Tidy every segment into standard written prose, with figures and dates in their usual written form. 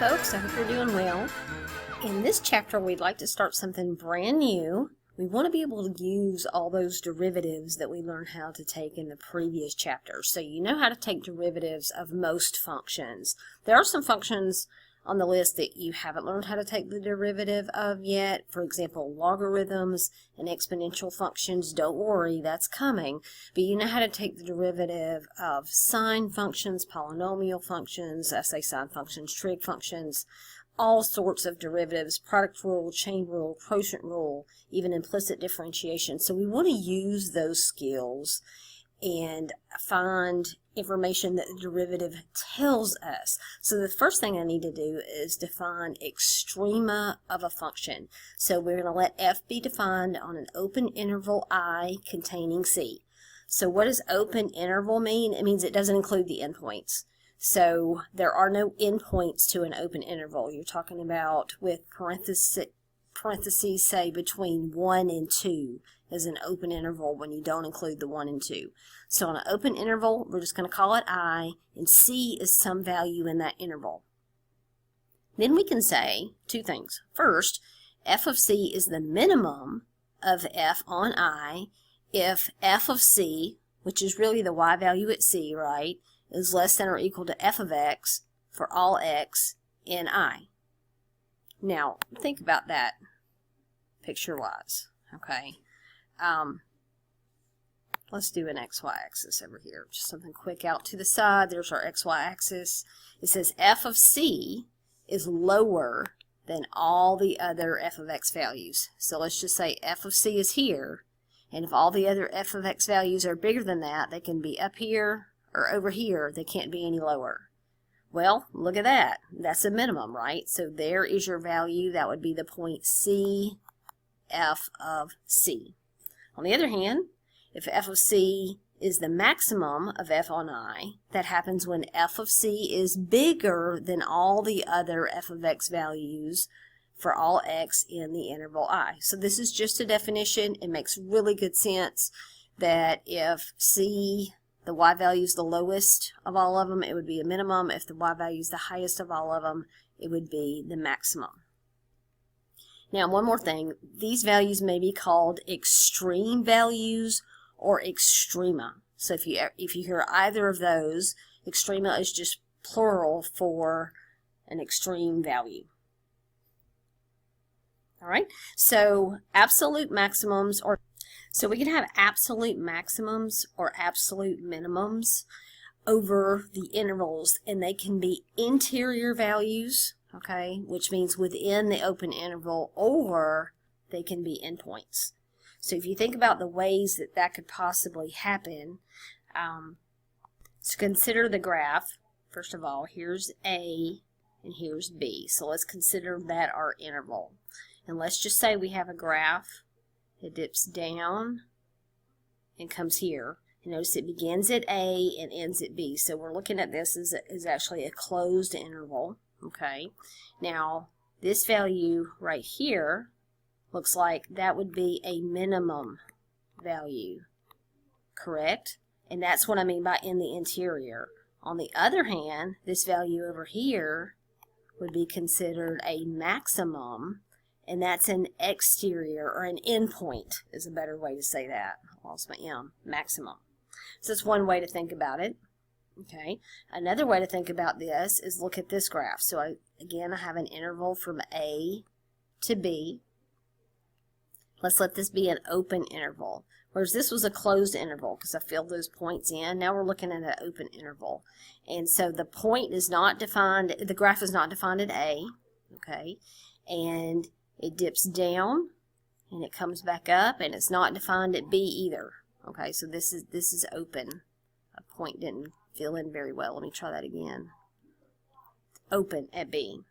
folks, I hope you're doing well. In this chapter, we'd like to start something brand new. We want to be able to use all those derivatives that we learned how to take in the previous chapter. So you know how to take derivatives of most functions. There are some functions on the list that you haven't learned how to take the derivative of yet. For example, logarithms and exponential functions. Don't worry, that's coming. But you know how to take the derivative of sine functions, polynomial functions, I say sine functions, trig functions, all sorts of derivatives, product rule, chain rule, quotient rule, even implicit differentiation. So we want to use those skills and find information that the derivative tells us. So the first thing I need to do is define extrema of a function. So we're going to let f be defined on an open interval I containing c. So what does open interval mean? It means it doesn't include the endpoints. So there are no endpoints to an open interval. You're talking about with parentheses say between 1 and 2 is an open interval when you don't include the 1 and 2. So on an open interval, we're just going to call it I, and c is some value in that interval. Then we can say two things. First, f of c is the minimum of f on I if f of c, which is really the y value at c, right, is less than or equal to f of x for all x in I. Now, think about that picture-wise, okay? Let's do an xy axis over here. Just something quick out to the side. There's our xy axis. It says f of c is lower than all the other f of x values. So let's just say f of c is here, and if all the other f of x values are bigger than that, they can be up here or over here. They can't be any lower. Well, look at that. That's a minimum, right? So there is your value. That would be the point c, f of c. On the other hand, if f of c is the maximum of f on I, that happens when f of c is bigger than all the other f of x values for all x in the interval I. So this is just a definition. It makes really good sense that if c, the y value is the lowest of all of them, it would be a minimum. If the y value is the highest of all of them, it would be the maximum. Now, one more thing. These values may be called extreme values or extrema. So if you hear either of those, extrema is just plural for an extreme value. All right? So absolute maximums or so we can have absolute maximums or absolute minimums over the intervals, and they can be interior values, okay, which means within the open interval, or they can be endpoints. So if you think about the ways that that could possibly happen, so consider the graph. First of all, here's A and here's B. So let's consider that our interval. And let's just say we have a graph. It dips down and comes here. And notice it begins at A and ends at B. So we're looking at this as actually a closed interval. Okay. Now, this value right here looks like that would be a minimum value. Correct? And that's what I mean by in the interior. On the other hand, this value over here would be considered a maximum. And that's an exterior, or an endpoint is a better way to say that. I lost my M, maximum. So that's one way to think about it. Okay. Another way to think about this is look at this graph. So again, I have an interval from A to B. Let's let this be an open interval. Whereas this was a closed interval because I filled those points in. Now we're looking at an open interval. And so the point is not defined, the graph is not defined at A. Okay. And it dips down and it comes back up, and it's not defined at B either. Okay, so this is open. A point didn't fill in very well. Let me try that again. Open at B.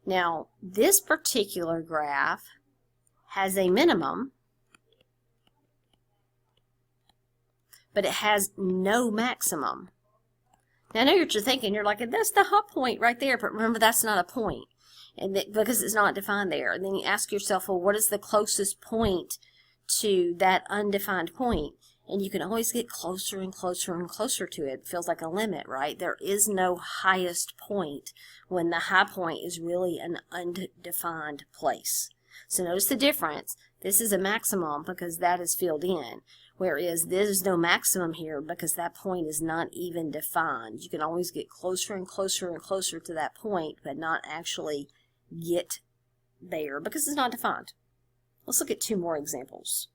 Now, this particular graph has a minimum, but it has no maximum. Now, I know what you're thinking. You're like, that's the hot point right there, but remember, that's not a point. And because it's not defined there. And then you ask yourself, well, what is the closest point to that undefined point? And you can always get closer and closer and closer to it. It feels like a limit, right? There is no highest point when the high point is really an undefined place. So notice the difference. This is a maximum because that is filled in, whereas there's no maximum here because that point is not even defined. You can always get closer and closer and closer to that point, but not actually get there because it's not defined. Let's look at two more examples.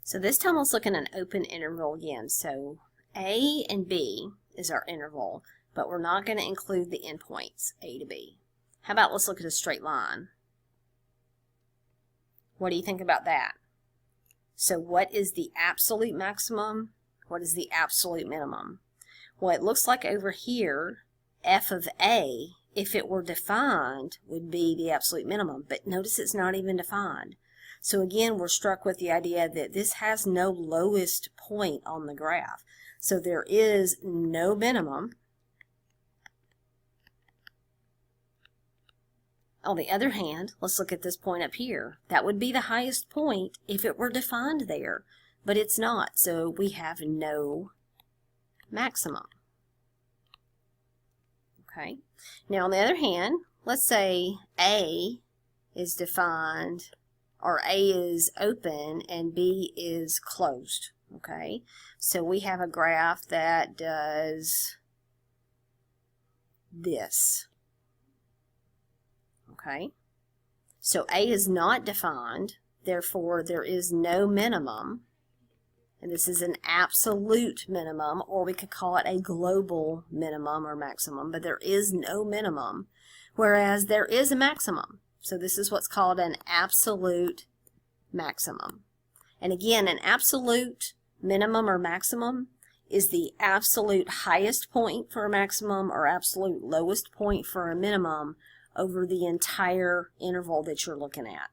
So this time let's look at an open interval again. So A and B is our interval, but we're not going to include the endpoints, A to B. How about let's look at a straight line? What do you think about that? So what is the absolute maximum? What is the absolute minimum? Well, it looks like over here, f of A, if it were defined, would be the absolute minimum. But notice it's not even defined. So again, we're struck with the idea that this has no lowest point on the graph. So there is no minimum. On the other hand, let's look at this point up here. That would be the highest point if it were defined there, but it's not, so we have no maximum. Okay. Now on the other hand, let's say A is defined, or A is open and B is closed. Okay. So we have a graph that does this. Okay, so A is not defined, therefore there is no minimum, and this is an absolute minimum, or we could call it a global minimum or maximum, but there is no minimum, whereas there is a maximum. So this is what's called an absolute maximum. And again, an absolute minimum or maximum is the absolute highest point for a maximum or absolute lowest point for a minimum over the entire interval that you're looking at.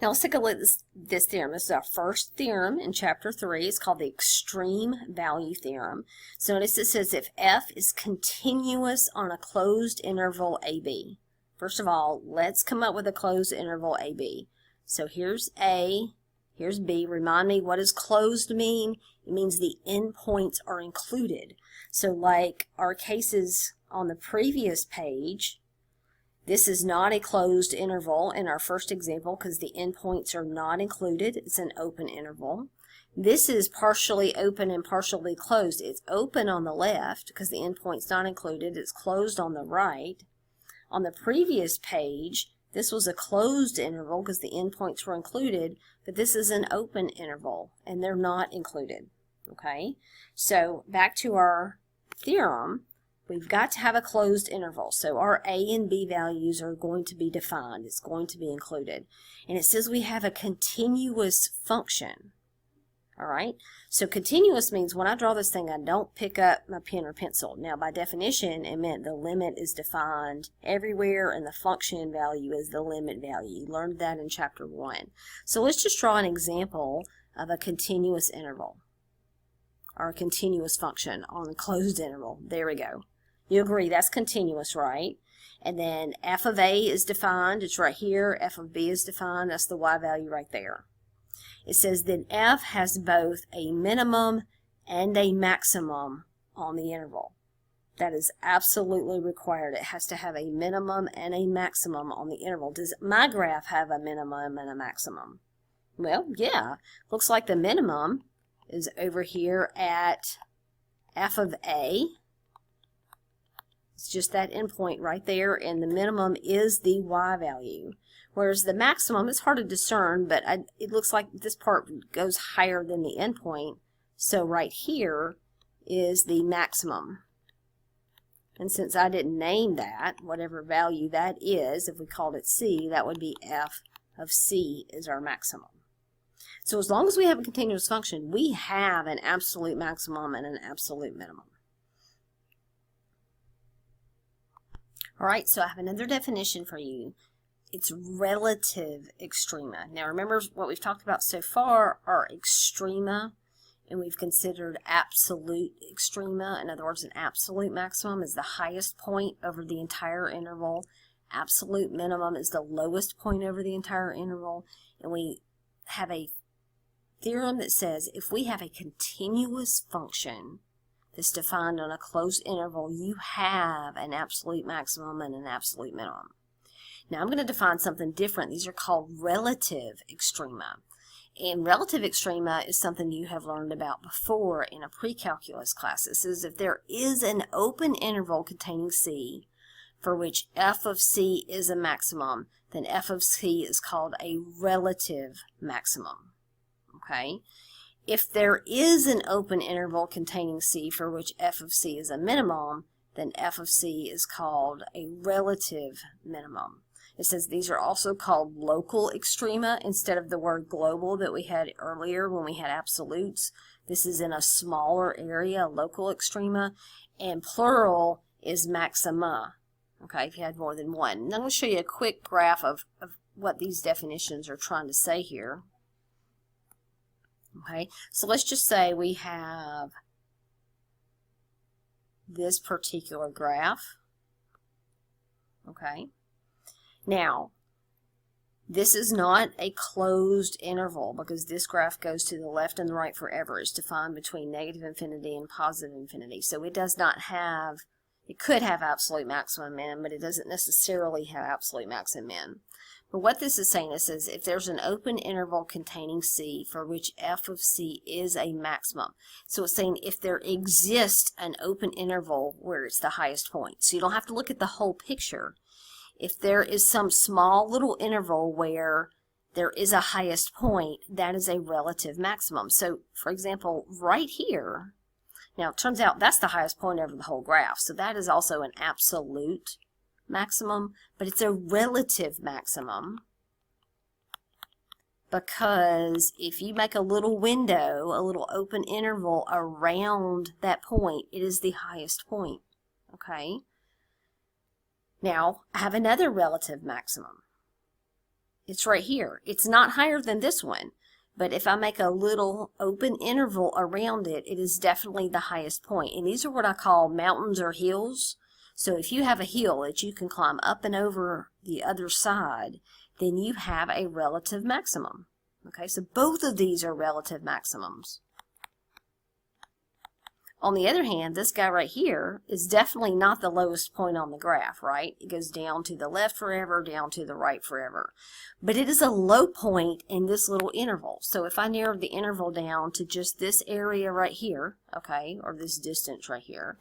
Now let's take a look at this theorem. This is our first theorem in chapter 3. It's called the extreme value theorem. So notice it says if f is continuous on a closed interval AB. First of all, let's come up with a closed interval AB. So here's A, here's B. Remind me, what does closed mean? It means the endpoints are included. So like our cases on the previous page, this is not a closed interval in our first example because the endpoints are not included. It's an open interval. This is partially open and partially closed. It's open on the left because the endpoint's not included. It's closed on the right. On the previous page, this was a closed interval because the endpoints were included, but this is an open interval and they're not included. Okay, so back to our theorem. We've got to have a closed interval. So our A and B values are going to be defined. It's going to be included. And it says we have a continuous function. All right. So continuous means when I draw this thing, I don't pick up my pen or pencil. Now, by definition, it meant the limit is defined everywhere and the function value is the limit value. You learned that in chapter 1. So let's just draw an example of a continuous interval or a continuous function on a closed interval. There we go. You agree that's continuous, right? And then f of A is defined. It's right here. F of B is defined. That's the y value right there. It says that f has both a minimum and a maximum on the interval. That is absolutely required. It has to have a minimum and a maximum on the interval. Does my graph have a minimum and a maximum? Well, yeah. Looks like the minimum is over here at f of A. It's just that endpoint right there, and the minimum is the y value. Whereas the maximum, it's hard to discern, but it looks like this part goes higher than the endpoint. So right here is the maximum. And since I didn't name that, whatever value that is, if we called it C, that would be f of C is our maximum. So as long as we have a continuous function, we have an absolute maximum and an absolute minimum. All right, so I have another definition for you. It's relative extrema. Now remember what we've talked about so far are extrema, and we've considered absolute extrema. In other words, an absolute maximum is the highest point over the entire interval. Absolute minimum is the lowest point over the entire interval. And we have a theorem that says if we have a continuous function that's defined on a closed interval, you have an absolute maximum and an absolute minimum. Now I'm going to define something different. These are called relative extrema. And relative extrema is something you have learned about before in a pre-calculus class. This is if there is an open interval containing C for which f of C is a maximum, then f of C is called a relative maximum. Okay? If there is an open interval containing C for which f of C is a minimum, then f of C is called a relative minimum. It says these are also called local extrema instead of the word global that we had earlier when we had absolutes. This is in a smaller area, local extrema, and plural is maxima, okay, if you had more than one. And I'm going to show you a quick graph of what these definitions are trying to say here. Okay, so let's just say we have this particular graph. Okay. Now, this is not a closed interval because this graph goes to the left and the right forever. It's defined between negative infinity and positive infinity. So it does not have, it could have absolute maximum min, but it doesn't necessarily have absolute maximum min. But what this is saying, it says if there's an open interval containing C for which f of C is a maximum. So it's saying if there exists an open interval where it's the highest point. So you don't have to look at the whole picture. If there is some small little interval where there is a highest point, that is a relative maximum. So, for example, right here, now it turns out that's the highest point over the whole graph, so that is also an absolute maximum, but it's a relative maximum because if you make a little window, a little open interval around that point, it is the highest point, okay? Now, I have another relative maximum. It's right here. It's not higher than this one, but if I make a little open interval around it, it is definitely the highest point. And these are what I call mountains or hills. So if you have a hill that you can climb up and over the other side, then you have a relative maximum. Okay, so both of these are relative maximums. On the other hand, this guy right here is definitely not the lowest point on the graph, right? It goes down to the left forever, down to the right forever. But it is a low point in this little interval. So if I narrow the interval down to just this area right here, okay, or this distance right here,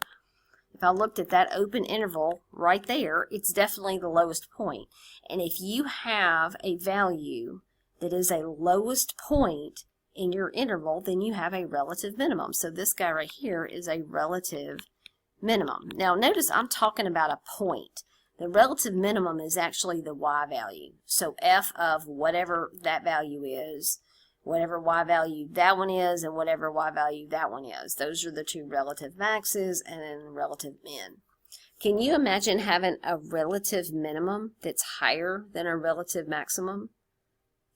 if I looked at that open interval right there, it's definitely the lowest point. And if you have a value that is a lowest point in your interval, then you have a relative minimum. So this guy right here is a relative minimum. Now notice I'm talking about a point. The relative minimum is actually the y value. So f of whatever that value is, whatever y value that one is, and whatever y value that one is. Those are the two relative maxes and then relative min. Can you imagine having a relative minimum that's higher than a relative maximum?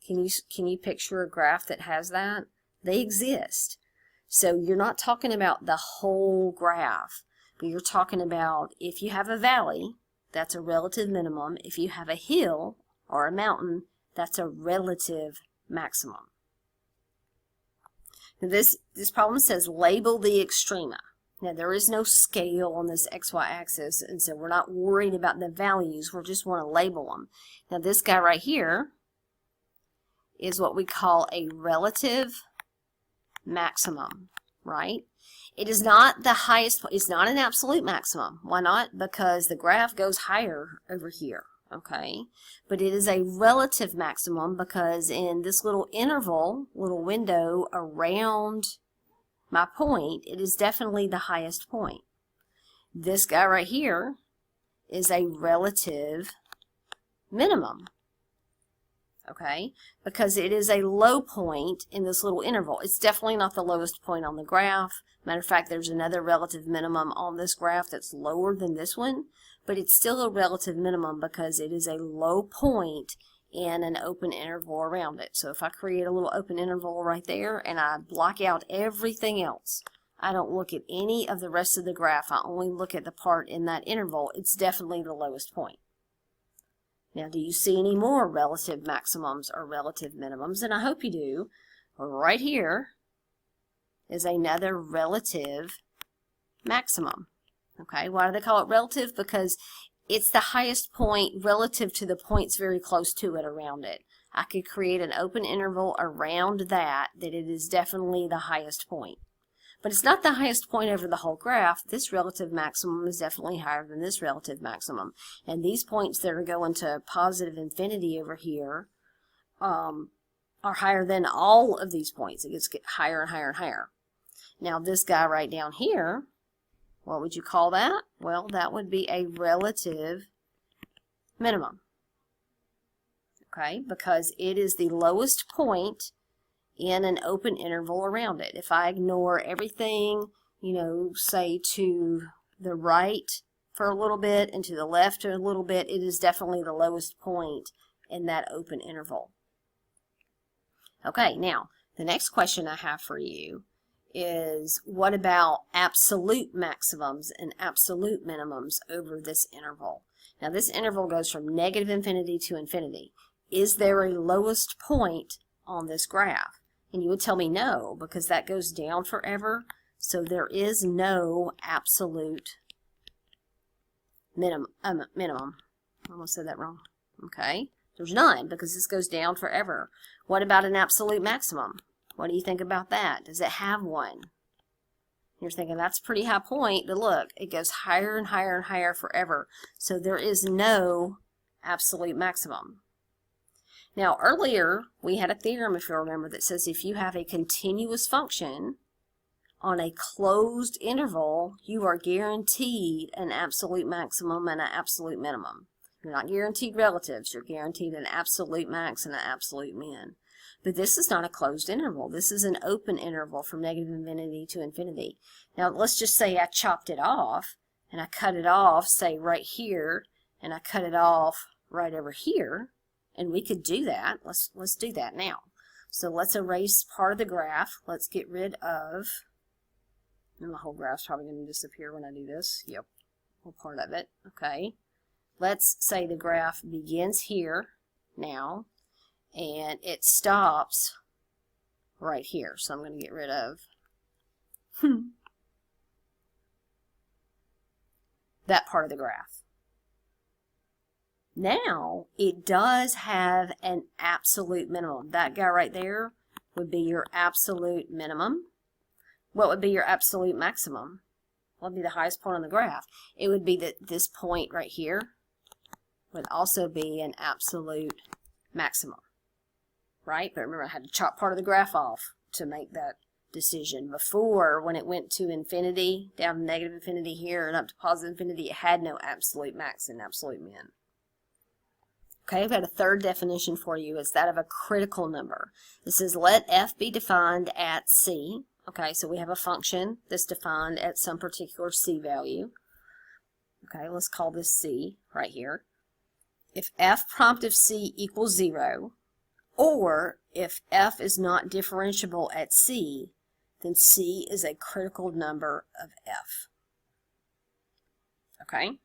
Can you picture a graph that has that? They exist. So you're not talking about the whole graph, but you're talking about if you have a valley, that's a relative minimum. If you have a hill or a mountain, that's a relative maximum. Now this problem says label the extrema. Now there is no scale on this XY axis, and so we're not worried about the values. We just want to label them. Now this guy right here is what we call a relative maximum, right? It is not the highest, it's not an absolute maximum. Why not? Because the graph goes higher over here, okay? But it is a relative maximum because in this little interval, little window around my point, it is definitely the highest point. This guy right here is a relative minimum. Okay, because it is a low point in this little interval. It's definitely not the lowest point on the graph. Matter of fact, there's another relative minimum on this graph that's lower than this one, but it's still a relative minimum because it is a low point in an open interval around it. So if I create a little open interval right there and I block out everything else, I don't look at any of the rest of the graph, I only look at the part in that interval, it's definitely the lowest point. Now, do you see any more relative maximums or relative minimums? And I hope you do. Right here is another relative maximum. Okay, why do they call it relative? Because it's the highest point relative to the points very close to it around it. I could create an open interval around that it is definitely the highest point. But it's not the highest point over the whole graph. This relative maximum is definitely higher than this relative maximum. And these points that are going to positive infinity over here are higher than all of these points. It gets higher and higher and higher. Now this guy right down here, what would you call that? Well, that would be a relative minimum. Okay, because it is the lowest point in an open interval around it. If I ignore everything, you know, say to the right for a little bit and to the left a little bit, it is definitely the lowest point in that open interval. Okay, now, the next question I have for you is, what about absolute maximums and absolute minimums over this interval? Now, this interval goes from negative infinity to infinity. Is there a lowest point on this graph? And you would tell me no, because that goes down forever. So there is no absolute minimum. I almost said that wrong. Okay. There's none, because this goes down forever. What about an absolute maximum? What do you think about that? Does it have one? You're thinking that's a pretty high point, but look, it goes higher and higher and higher forever. So there is no absolute maximum. Now, earlier, we had a theorem, if you remember, that says if you have a continuous function on a closed interval, you are guaranteed an absolute maximum and an absolute minimum. You're not guaranteed relatives. You're guaranteed an absolute max and an absolute min. But this is not a closed interval. This is an open interval from negative infinity to infinity. Now, let's just say I chopped it off, and I cut it off, say, right here, and I cut it off right over here. And we could do that. Let's do that now. So let's erase part of the graph. Let's get rid of, and the whole graph's probably going to disappear when I do this. Yep, whole part of it. Okay. Let's say the graph begins here now, and it stops right here. So I'm going to get rid of that part of the graph. Now, it does have an absolute minimum. That guy right there would be your absolute minimum. What would be your absolute maximum? What would be the highest point on the graph? It would be that this point right here would also be an absolute maximum, right? But remember, I had to chop part of the graph off to make that decision. Before, when it went to infinity, down to negative infinity here and up to positive infinity, it had no absolute max and absolute min. Okay, I've got a third definition for you. It's that of a critical number. It says, let f be defined at c. Okay, so we have a function that's defined at some particular c value. Okay, let's call this c right here. If f prompt of c equals 0, or if f is not differentiable at c, then c is a critical number of f. Okay,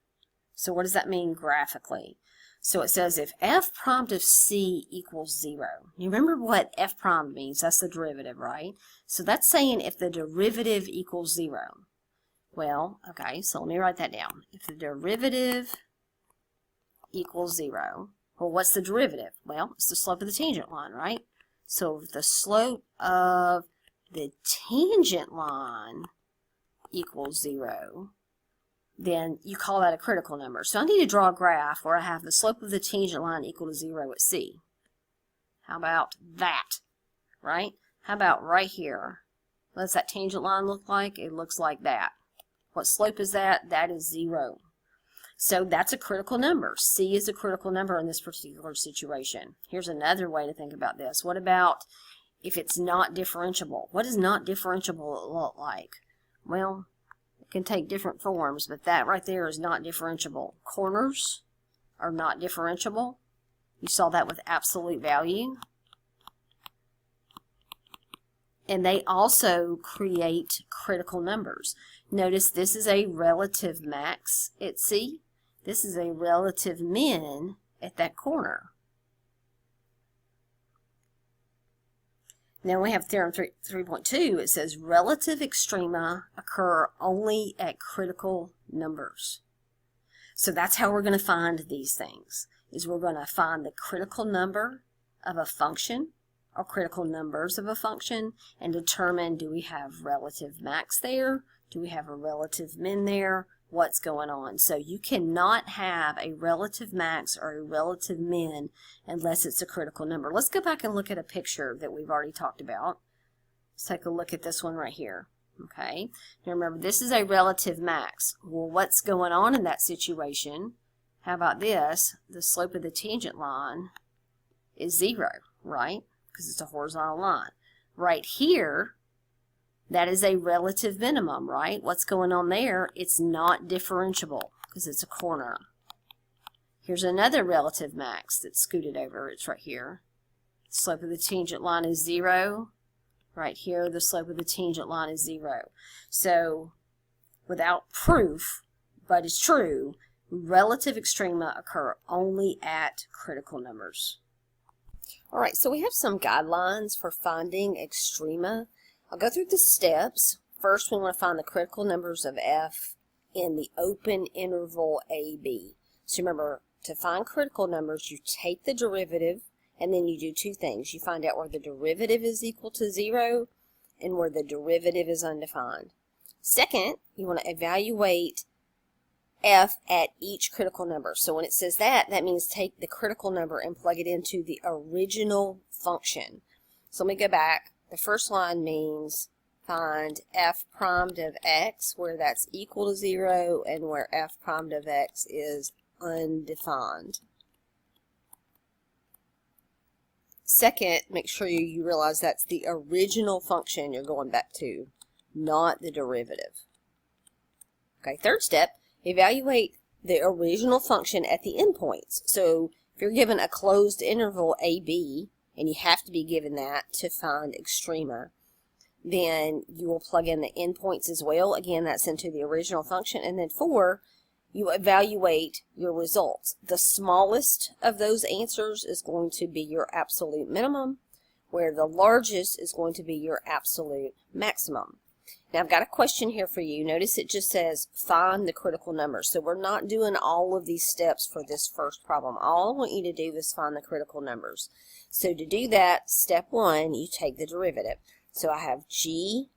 so what does that mean graphically? So it says if f prompt of c equals 0. You remember what f prompt means? That's the derivative, right? So that's saying if the derivative equals 0. Well, okay, so let me write that down. If the derivative equals 0, well, what's the derivative? Well, it's the slope of the tangent line, right? So if the slope of the tangent line equals 0, then you call that a critical number. So I need to draw a graph where I have the slope of the tangent line equal to 0 at c. How about that, right? How about right here? What does that tangent line look like? It looks like that. What slope is that? That is 0. So that's a critical number. C is a critical number in this particular situation. Here's another way to think about this. What about if it's not differentiable? What does not differentiable look like? Well, it can take different forms, but that right there is not differentiable. Corners are not differentiable. You saw that with absolute value. And they also create critical numbers. Notice this is a relative max at C. This is a relative min at that corner. Then we have Theorem 3.2. It says relative extrema occur only at critical numbers. So that's how we're going to find these things, is we're going to find the critical number of a function or critical numbers of a function and determine, do we have relative max there? Do we have a relative min there? What's going on? So you cannot have a relative max or a relative min unless it's a critical number. Let's go back and look at a picture that we've already talked about. Let's take a look at this one right here. Okay, now remember, this is a relative max. Well, what's going on in that situation? How about this? The slope of the tangent line is 0, right? Because it's a horizontal line. Right here, that is a relative minimum, right? What's going on there? It's not differentiable because it's a corner. Here's another relative max that's scooted over. It's right here. The slope of the tangent line is 0. Right here, the slope of the tangent line is 0. So, without proof, but it's true, relative extrema occur only at critical numbers. All right, so we have some guidelines for finding extrema. I'll go through the steps. First, we want to find the critical numbers of f in the open interval AB. So remember, to find critical numbers, you take the derivative, and then you do two things. You find out where the derivative is equal to 0 and where the derivative is undefined. Second, you want to evaluate f at each critical number. So when it says that, that means take the critical number and plug it into the original function. So let me go back. The first line means find f primed of x where that's equal to 0 and where f primed of x is undefined. Second, make sure you realize that's the original function you're going back to, not the derivative. Okay, third step, evaluate the original function at the endpoints. So if you're given a closed interval AB, and you have to be given that to find extrema, then you will plug in the endpoints as well. Again, that's into the original function. And then 4, you evaluate your results. The smallest of those answers is going to be your absolute minimum, where the largest is going to be your absolute maximum. Now I've got a question here for you. Notice it just says find the critical number. So we're not doing all of these steps for this first problem. All I want you to do is find the critical numbers. So to do that, step 1, you take the derivative. So I have g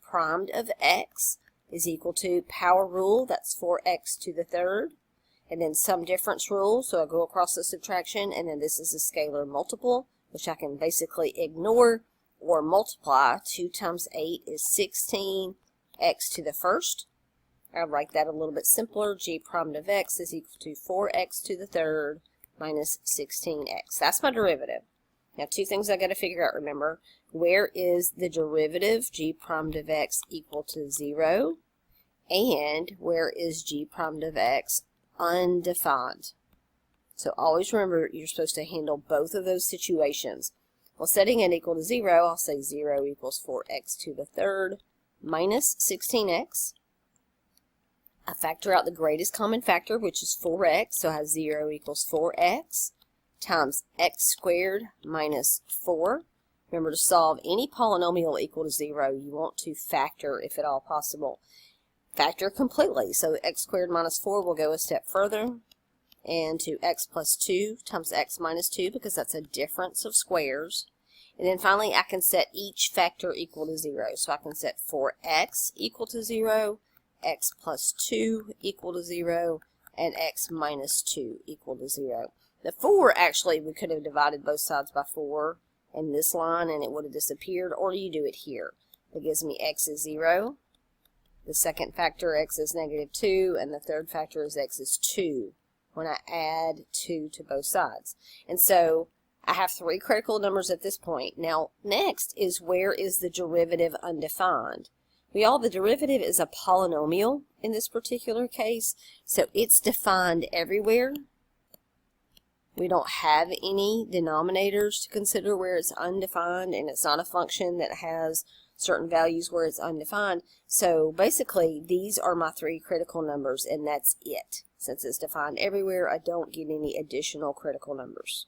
primed of x is equal to power rule, that's 4x to the third, and then sum difference rule, so I go across the subtraction, and then this is a scalar multiple, which I can basically ignore or multiply. 2 times 8 is 16, x to the first. I'll write that a little bit simpler. G primed of x is equal to 4x to the third minus 16x. That's my derivative. Now, two things I got to figure out, remember. Where is the derivative, g primed of x equal to 0? And where is g primed of x undefined? So always remember, you're supposed to handle both of those situations. Well, setting it equal to 0, I'll say 0 equals 4x to the third minus 16x. I factor out the greatest common factor, which is 4x, so I have 0 equals 4x times x squared minus 4. Remember, to solve any polynomial equal to 0, you want to factor, if at all possible. Factor completely. So x squared minus 4 will go a step further, and to x plus 2 times x minus 2, because that's a difference of squares. And then finally, I can set each factor equal to 0. So I can set 4x equal to 0, x plus 2 equal to 0, and x minus 2 equal to 0. The 4, actually, we could have divided both sides by 4 in this line, and it would have disappeared, or you do it here. That gives me x is 0. The second factor, x is negative 2, and the third factor is x is 2 when I add 2 to both sides. And so I have 3 critical numbers at this point. Now, next is where is the derivative undefined? The derivative is a polynomial in this particular case, so it's defined everywhere. We don't have any denominators to consider where it's undefined, and it's not a function that has certain values where it's undefined. So basically, these are my 3 critical numbers, and that's it. Since it's defined everywhere, I don't get any additional critical numbers.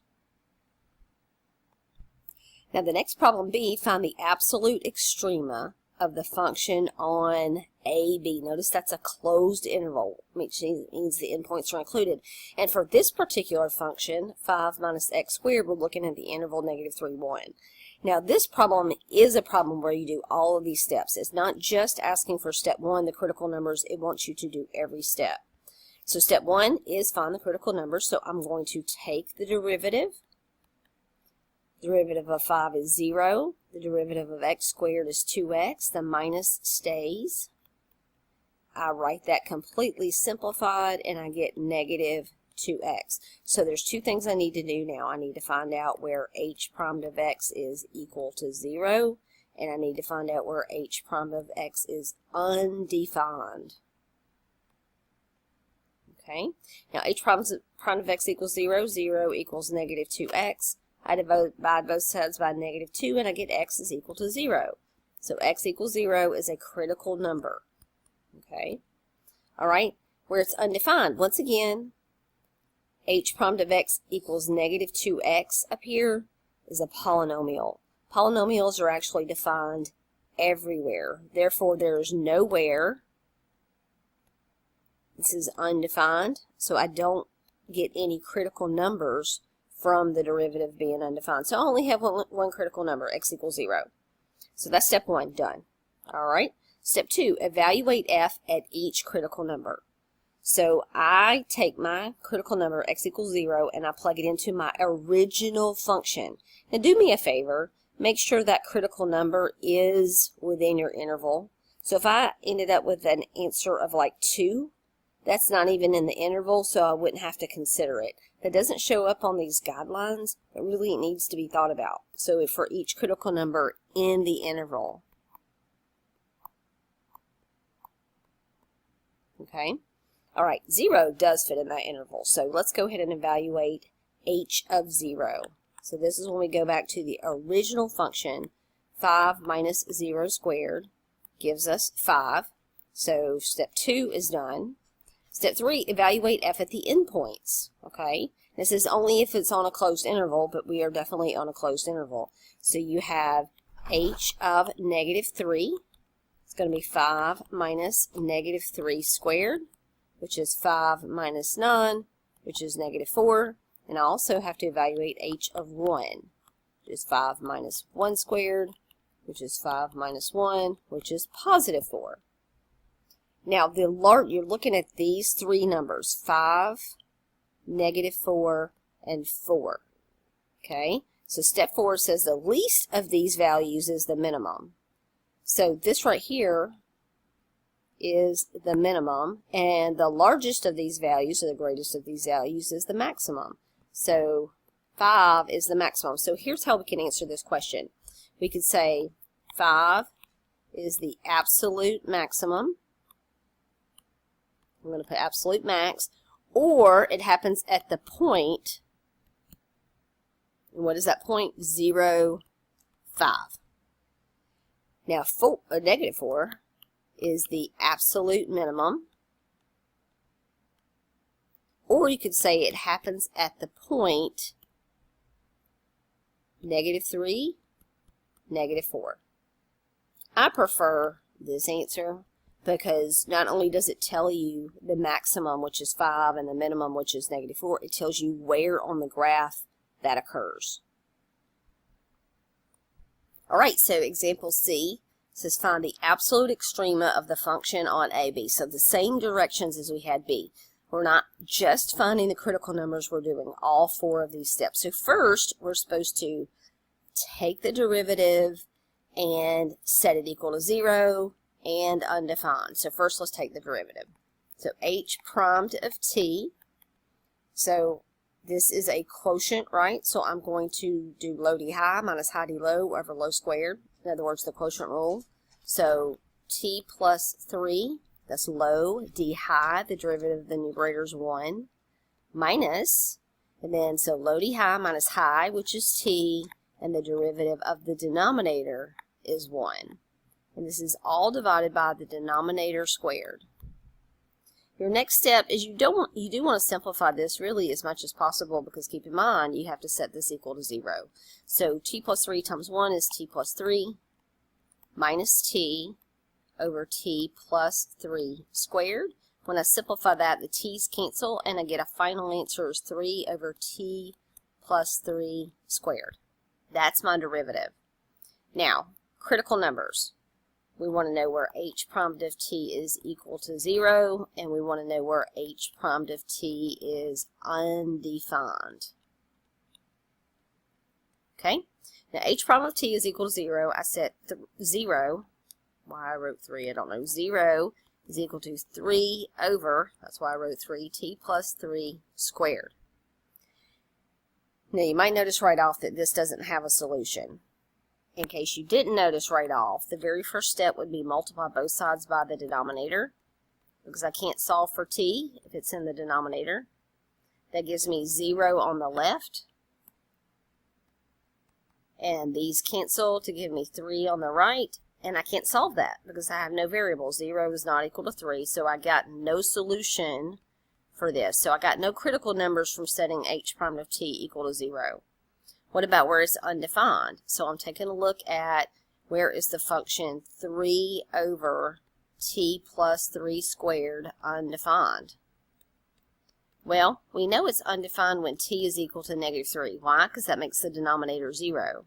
Now the next problem B, find the absolute extrema of the function on AB. Notice that's a closed interval, which means the endpoints are included. And for this particular function, 5 minus x squared, we're looking at the interval -3, 1. Now this problem is a problem where you do all of these steps. It's not just asking for step 1, the critical numbers, it wants you to do every step. So step 1 is find the critical numbers, so I'm going to take the derivative. The derivative of 5 is 0. The derivative of x squared is 2x. The minus stays. I write that completely simplified, and I get negative 2x. So there's two things I need to do now. I need to find out where h prime of x is equal to 0, and I need to find out where h prime of x is undefined. Okay, now h prime of x equals 0, 0 equals negative 2x. I divide both sides by -2, and I get x is equal to 0. So x equals 0 is a critical number. Okay, all right, where it's undefined, once again, h prime of x equals negative 2x up here is a polynomial. Polynomials are actually defined everywhere. Therefore, there's nowhere, this is undefined, so I don't get any critical numbers from the derivative being undefined. So I only have one critical number, x equals 0. So that's step 1, done. All right. Step 2, evaluate f at each critical number. So I take my critical number, x equals 0, and I plug it into my original function. Now do me a favor, make sure that critical number is within your interval. So if I ended up with an answer of like 2, that's not even in the interval, so I wouldn't have to consider it. That doesn't show up on these guidelines, but really it needs to be thought about. So for each critical number in the interval. Okay, all right, 0 does fit in that interval, so let's go ahead and evaluate h of 0. So this is when we go back to the original function. 5 minus 0 squared gives us 5. So step 2 is done. Step 3, evaluate f at the endpoints. Okay, this is only if it's on a closed interval, but we are definitely on a closed interval. So you have h of -3. It's going to be 5 minus -3 squared, which is 5 minus 9, which is -4. And I also have to evaluate h of 1, which is 5 minus 1 squared, which is 5 minus 1, which is +4. Now, you're looking at these three numbers, 5, -4, and 4. Okay, so step 4 says the least of these values is the minimum. So this right here is the minimum, and the largest of these values, or the greatest of these values, is the maximum. So 5 is the maximum. So here's how we can answer this question. We could say 5 is the absolute maximum. I'm going to put absolute max, or it happens at the point, and what is that point? 0, 5. Now, -4 is the absolute minimum, or you could say it happens at the point -3, -4. I prefer this answer, because not only does it tell you the maximum, which is 5, and the minimum, which is -4, it tells you where on the graph that occurs. All right, so example C says find the absolute extrema of the function on AB. So the same directions as we had B. We're not just finding the critical numbers, we're doing all 4 of these steps. So first, we're supposed to take the derivative and set it equal to 0, and undefined. So first let's take the derivative. So h prime of t. So this is a quotient, right? So I'm going to do low d high minus high d low over low squared. In other words, the quotient rule. So t plus 3, that's low, d high, the derivative of the numerator is 1, minus, and then so low d high minus high, which is t, and the derivative of the denominator is 1. And this is all divided by the denominator squared. Your next step is you do want to simplify this really as much as possible, because keep in mind you have to set this equal to 0. So t plus 3 times 1 is t plus 3 minus t over t plus 3 squared. When I simplify that, the t's cancel and I get a final answer is 3 over t plus 3 squared. That's my derivative. Now, critical numbers. We want to know where h prime of t is equal to 0, and we want to know where h prime of t is undefined. Okay? Now, h prime of t is equal to 0. I set 0. Why I wrote 3, I don't know. 0 is equal to 3 over, that's why I wrote 3, t plus 3 squared. Now, you might notice right off that this doesn't have a solution. In case you didn't notice right off, the very first step would be multiply both sides by the denominator, because I can't solve for t if it's in the denominator. That gives me 0 on the left, and these cancel to give me 3 on the right, and I can't solve that because I have no variable. 0 is not equal to 3, so I got no solution for this. So I got no critical numbers from setting h prime of t equal to 0. What about where it's undefined? So I'm taking a look at where is the function 3 over t plus 3 squared undefined. Well, we know it's undefined when t is equal to -3. Why? Because that makes the denominator 0.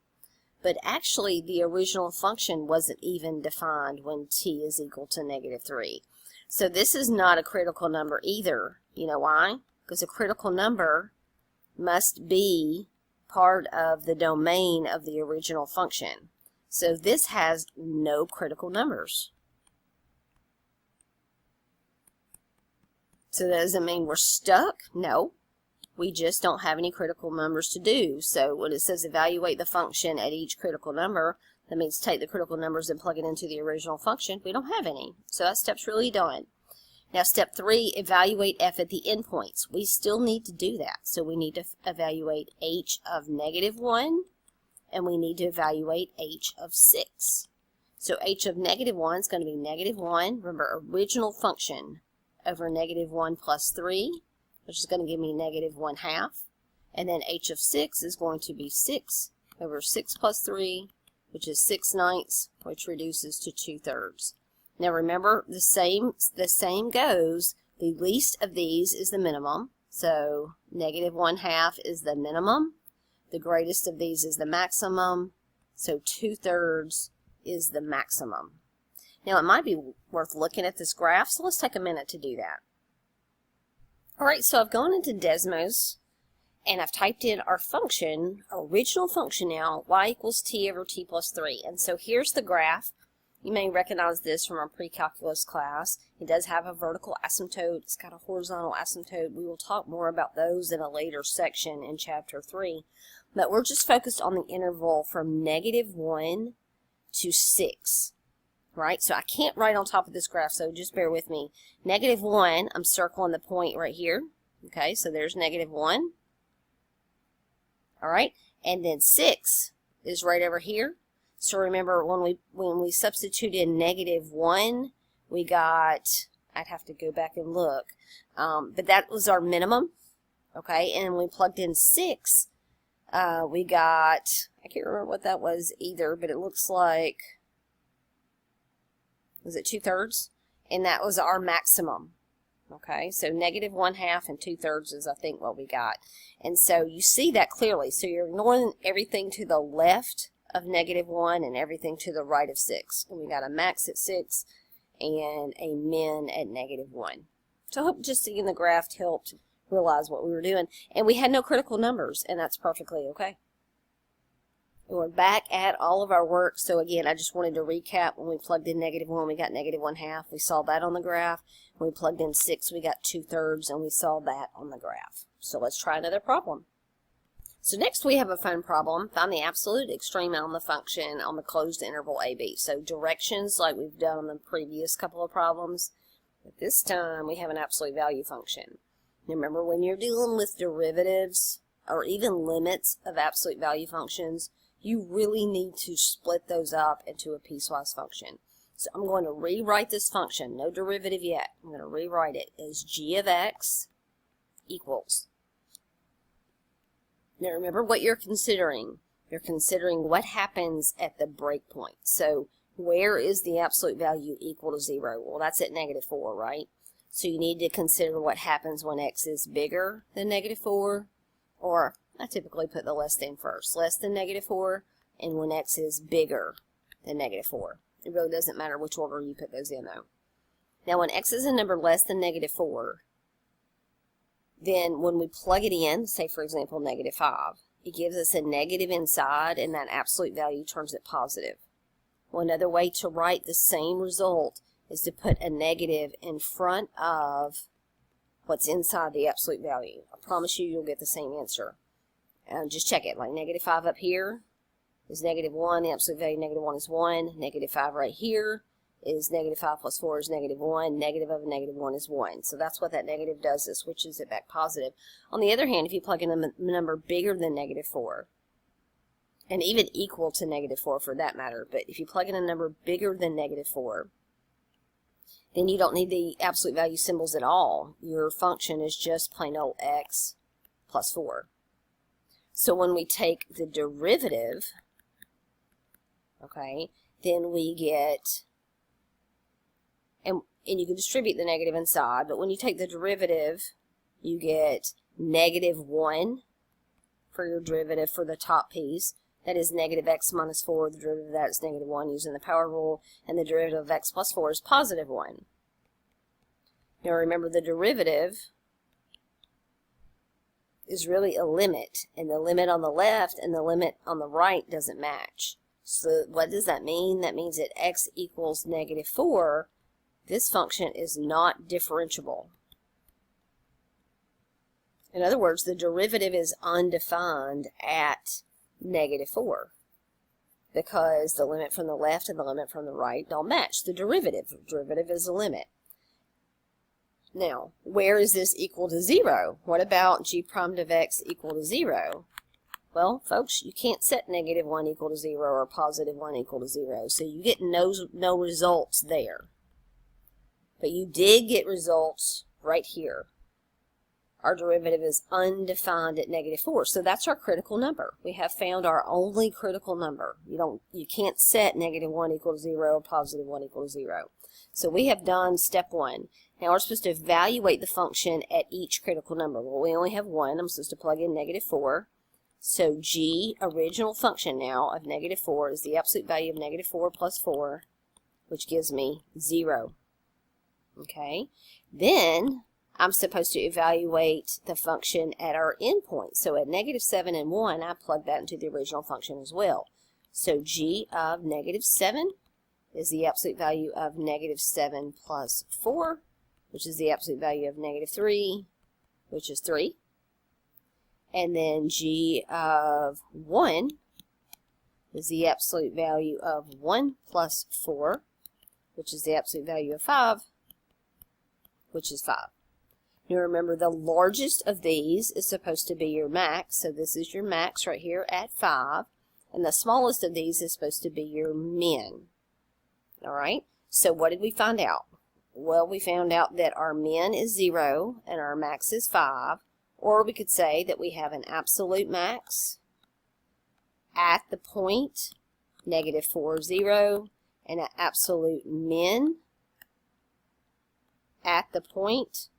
But actually, the original function wasn't even defined when t is equal to -3. So this is not a critical number either. You know why? Because a critical number must be part of the domain of the original function. So this has no critical numbers. So that doesn't mean we're stuck. No, we just don't have any critical numbers to do. So when it says evaluate the function at each critical number, that means take the critical numbers and plug it into the original function. We don't have any. So that step's really done. Now step 3, evaluate f at the endpoints. We still need to do that. So we need to evaluate h of -1, and we need to evaluate h of 6. So h of -1 is going to be -1, remember original function, over -1 plus 3, which is going to give me -1/2. And then h of 6 is going to be 6 over 6 plus 3, which is 6/9, which reduces to 2/3. Now remember, the same goes. The least of these is the minimum. So -1/2 is the minimum. The greatest of these is the maximum. So 2/3 is the maximum. Now it might be worth looking at this graph, so let's take a minute to do that. Alright, so I've gone into Desmos, and I've typed in our function, our original function now, y equals t over t plus 3. And so here's the graph. You may recognize this from our pre-calculus class. It does have a vertical asymptote. It's got a horizontal asymptote. We will talk more about those in a later section in Chapter 3. But we're just focused on the interval from -1 to 6. Right? So I can't write on top of this graph, so just bear with me. -1, I'm circling the point right here. Okay, so there's -1. Alright, and then 6 is right over here. So remember, when we substitute in -1, we got, I'd have to go back and look, but that was our minimum, okay? And when we plugged in 6, we got, I can't remember what that was either, but it looks like, was it 2/3? And that was our maximum, okay? So -1/2 and 2/3 is, I think, what we got. And so you see that clearly. So you're ignoring everything to the left of -1 and everything to the right of 6. And we got a max at 6 and a min at -1. So I hope just seeing the graph helped realize what we were doing. And we had no critical numbers, and that's perfectly okay. And we're back at all of our work. So again, I just wanted to recap. When we plugged in -1, we got -1/2. We saw that on the graph. When we plugged in 6, we got 2/3, and we saw that on the graph. So let's try another problem. So next we have a fun problem. Find the absolute extrema on the function on the closed interval AB. So directions like we've done on the previous couple of problems. But this time we have an absolute value function. Now remember, when you're dealing with derivatives or even limits of absolute value functions, you really need to split those up into a piecewise function. So I'm going to rewrite this function, no derivative yet. I'm going to rewrite it as g of x equals. Now remember what you're considering. You're considering what happens at the breakpoint. So where is the absolute value equal to 0? Well, that's at -4, right? So you need to consider what happens when x is bigger than -4, or I typically put the less than first. Less than -4, and when x is bigger than -4. It really doesn't matter which order you put those in, though. Now, when x is a number less than -4, then when we plug it in, say for example -5, it gives us a negative inside, and that absolute value turns it positive. Well, another way to write the same result is to put a negative in front of what's inside the absolute value. I promise you, you'll get the same answer. Just check it, like -5 up here is -1, the absolute value -1 is 1, -5 right here is -5 plus 4 is -1, negative of a -1 is 1. So that's what that negative does, is switches it back positive. On the other hand, if you plug in a number bigger than -4, and even equal to -4 for that matter, but if you plug in a number bigger than -4, then you don't need the absolute value symbols at all. Your function is just plain old x plus 4. So when we take the derivative, okay, then we get, and you can distribute the negative inside, but when you take the derivative, you get -1 for your derivative for the top piece. That is negative x minus 4. The derivative of that is -1 using the power rule, and the derivative of x plus 4 is +1. Now remember, the derivative is really a limit, and the limit on the left and the limit on the right doesn't match. So what does that mean? That means that x equals -4, this function is not differentiable. In other words, the derivative is undefined at -4 because the limit from the left and the limit from the right don't match the derivative. The derivative is a limit. Now, where is this equal to 0? What about g prime of x equal to 0? Well, folks, you can't set -1 equal to 0 or +1 equal to 0, so you get no results there. But you did get results right here. Our derivative is undefined at -4, so that's our critical number. We have found our only critical number. You can't set -1 equal to 0 or +1 equal to 0. So we have done step 1. Now we're supposed to evaluate the function at each critical number. Well, we only have one. I'm supposed to plug in -4. So g, original function now of -4, is the absolute value of -4 plus 4, which gives me 0. Okay, then I'm supposed to evaluate the function at our endpoint. So at -7 and 1, I plug that into the original function as well. So g of -7 is the absolute value of -7 plus 4, which is the absolute value of -3, which is 3. And then g of 1 is the absolute value of 1 plus 4, which is the absolute value of 5, which is 5. Now remember, the largest of these is supposed to be your max, so this is your max right here at 5, and the smallest of these is supposed to be your min. Alright, so what did we find out? Well, we found out that our min is 0 and our max is 5, or we could say that we have an absolute max at the point -4, 0, and an absolute min at the point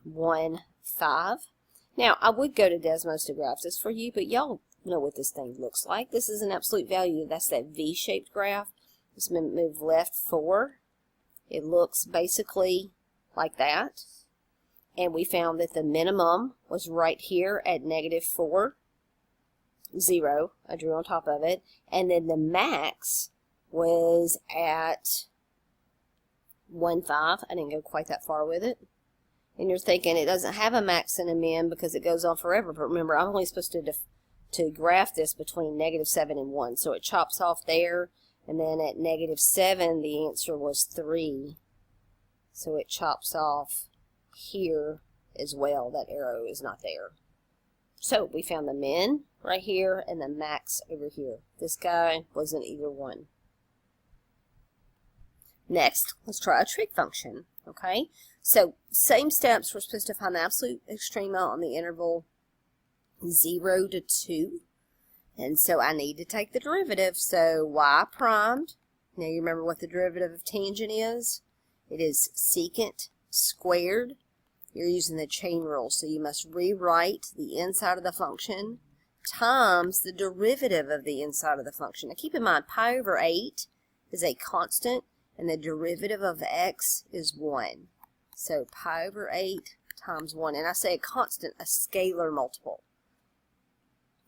1, 5. Now, I would go to Desmos to graph this for you, but y'all know what this thing looks like. This is an absolute value. That's that V-shaped graph. Let's move left 4. It looks basically like that. And we found that the minimum was right here at -4, 0. I drew on top of it. And then the max was at 1, 5. I didn't go quite that far with it. And you're thinking it doesn't have a max and a min because it goes on forever. But remember, I'm only supposed to graph this between -7 and 1. So it chops off there. And then at -7, the answer was 3. So it chops off here as well. That arrow is not there. So we found the min right here and the max over here. This guy wasn't either one. Next, let's try a trig function, okay? So, same steps, we're supposed to find the absolute extrema on the interval 0 to 2. And so I need to take the derivative. So y primed, now you remember what the derivative of tangent is? It is secant squared. You're using the chain rule, so you must rewrite the inside of the function times the derivative of the inside of the function. Now keep in mind, pi over 8 is a constant, and the derivative of x is 1. So pi over 8 times 1. And I say a constant, a scalar multiple.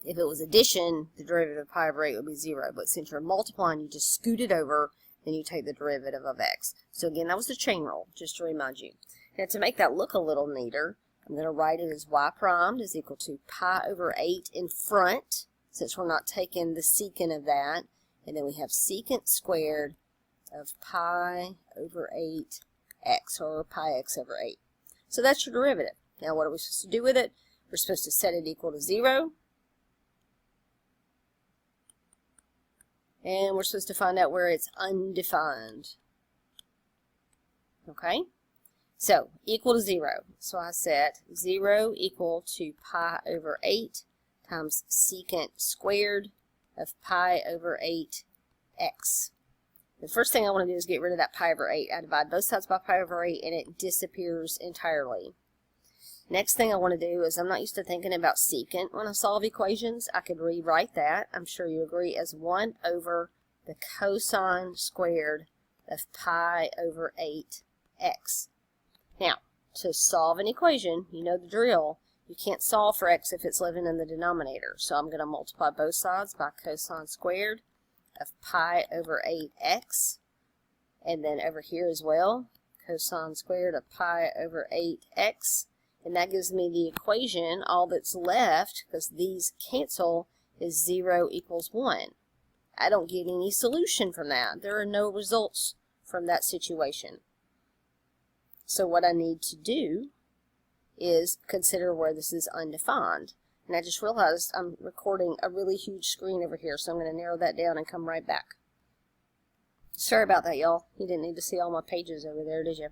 If it was addition, the derivative of pi over 8 would be 0. But since you're multiplying, you just scoot it over, then you take the derivative of x. So again, that was the chain rule, just to remind you. Now to make that look a little neater, I'm going to write it as y primed is equal to pi over 8 in front, since we're not taking the secant of that. And then we have secant squared of pi over 8x, or pi x over 8. So that's your derivative. Now what are we supposed to do with it? We're supposed to set it equal to 0. And we're supposed to find out where it's undefined. Okay? So, equal to 0. So I set 0 equal to pi over 8 times secant squared of pi over 8x. The first thing I want to do is get rid of that pi over 8. I divide both sides by pi over 8 and it disappears entirely. Next thing I want to do is, I'm not used to thinking about secant when I solve equations. I could rewrite that, I'm sure you agree, as 1 over the cosine squared of pi over 8x. Now, to solve an equation, you know the drill. You can't solve for x if it's living in the denominator. So I'm going to multiply both sides by cosine squared of pi over 8x. And then over here as well, cosine squared of pi over 8x. And that gives me the equation, all that's left, because these cancel, is 0 equals 1. I don't get any solution from that. There are no results from that situation. So what I need to do is consider where this is undefined. And I just realized I'm recording a really huge screen over here, so I'm going to narrow that down and come right back. Sorry about that, y'all. You didn't need to see all my pages over there, did you?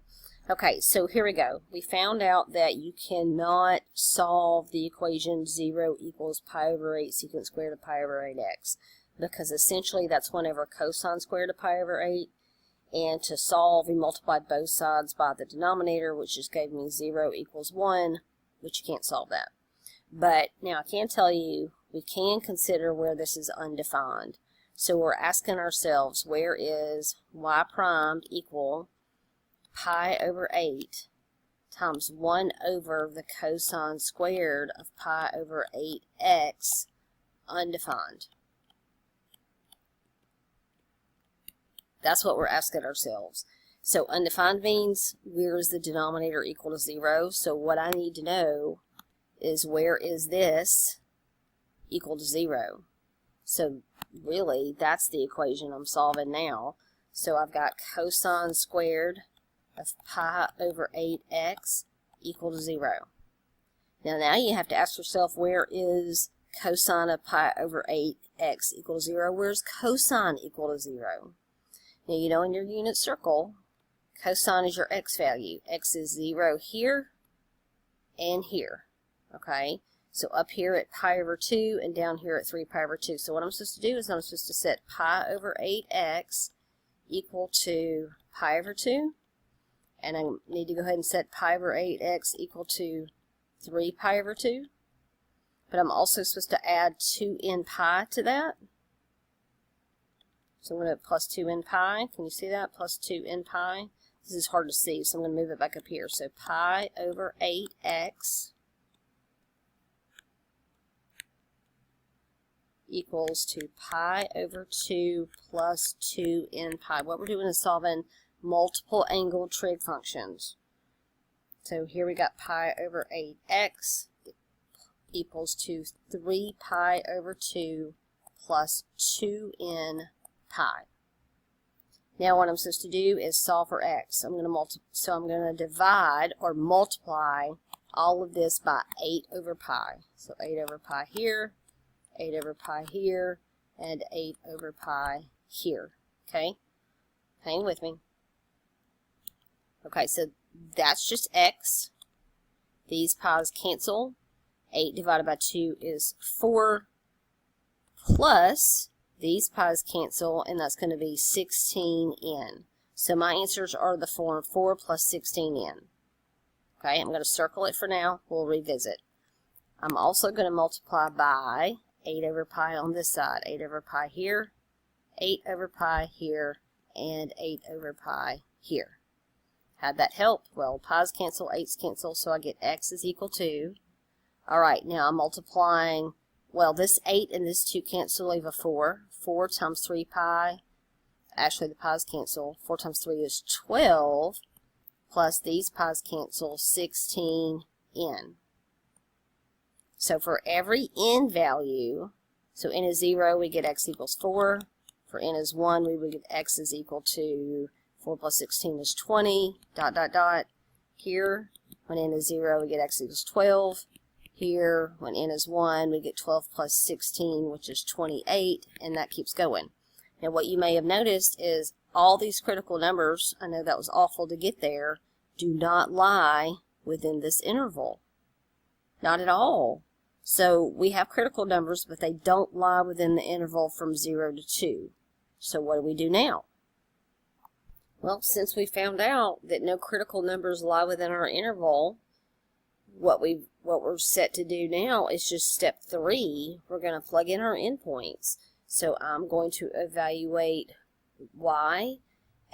Okay, so here we go. We found out that you cannot solve the equation 0 equals pi over 8 secant squared of pi over 8x, because essentially that's 1 over cosine squared of pi over 8. And to solve, we multiplied both sides by the denominator, which just gave me 0 equals 1, which you can't solve that. But now I can tell you, we can consider where this is undefined. So we're asking ourselves, where is y primed equal pi over 8 times 1 over the cosine squared of pi over 8x undefined? That's what we're asking ourselves. So undefined means, where is the denominator equal to 0? So what I need to know is, where is this equal to 0? So really, that's the equation I'm solving now. So I've got cosine squared of pi over 8x equal to 0. Now you have to ask yourself, where is cosine of pi over 8x equal to 0? Where's cosine equal to 0? Now, you know in your unit circle, cosine is your x value. X is 0 here and here. Okay? So up here at pi over 2 and down here at 3 pi over 2. So what I'm supposed to do is I'm supposed to set pi over 8x equal to pi over 2. And I need to go ahead and set pi over 8x equal to 3 pi over 2. But I'm also supposed to add 2n pi to that. So I'm going to plus 2n pi. Can you see that? Plus 2n pi. This is hard to see, so I'm going to move it back up here. So pi over 8x equals to pi over 2 plus 2n pi. What we're doing is solving multiple angle trig functions. So here we got pi over 8x equals to 3 pi over 2 plus 2n pi. Now what I'm supposed to do is solve for x. I'm going to divide or multiply all of this by 8 over pi. So 8 over pi here, 8 over pi here, and 8 over pi here. Okay? Hang with me. Okay, so that's just x. These pi's cancel. 8 divided by 2 is 4, plus these pi's cancel, and that's going to be 16n. So my answers are the form 4 plus 16n. Okay, I'm going to circle it for now. We'll revisit. I'm also going to multiply by 8 over pi on this side. 8 over pi here, 8 over pi here, and 8 over pi here. How'd that help? Well, pi's cancel, 8's cancel, so I get x is equal to. All right, now I'm multiplying, well, this 8 and this 2 cancel, leave a 4. 4 times 3 pi, actually the pi's cancel. 4 times 3 is 12, plus these pi's cancel, 16n. So for every n value, so n is 0, we get x equals 4. For n is 1, we would get x is equal to 4 plus 16 is 20, dot, dot, dot. Here, when n is 0, we get x equals 12. Here, when n is 1, we get 12 plus 16, which is 28, and that keeps going. Now, what you may have noticed is all these critical numbers, I know that was awful to get there, do not lie within this interval. Not at all. So we have critical numbers, but they don't lie within the interval from 0 to 2. So what do we do now? Well, since we found out that no critical numbers lie within our interval, what we're set to do now is just step 3. We're going to plug in our endpoints. So I'm going to evaluate y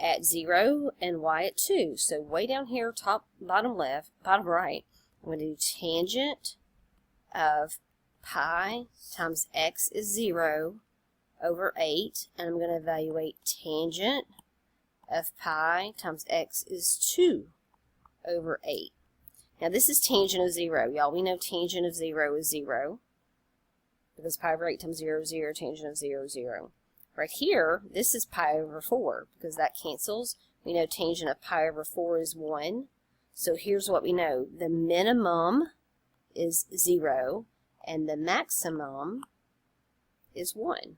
at 0 and y at 2. So way down here, top, bottom left, bottom right, I'm going to do tangent of pi times x is 0 over 8, and I'm going to evaluate tangent of pi times x is 2 over 8. Now this is tangent of 0. Y'all, we know tangent of 0 is 0, because pi over 8 times 0 is 0, tangent of 0 is 0. Right here, this is pi over 4, because that cancels. We know tangent of pi over 4 is 1. So here's what we know. The minimum is 0, and the maximum is 1.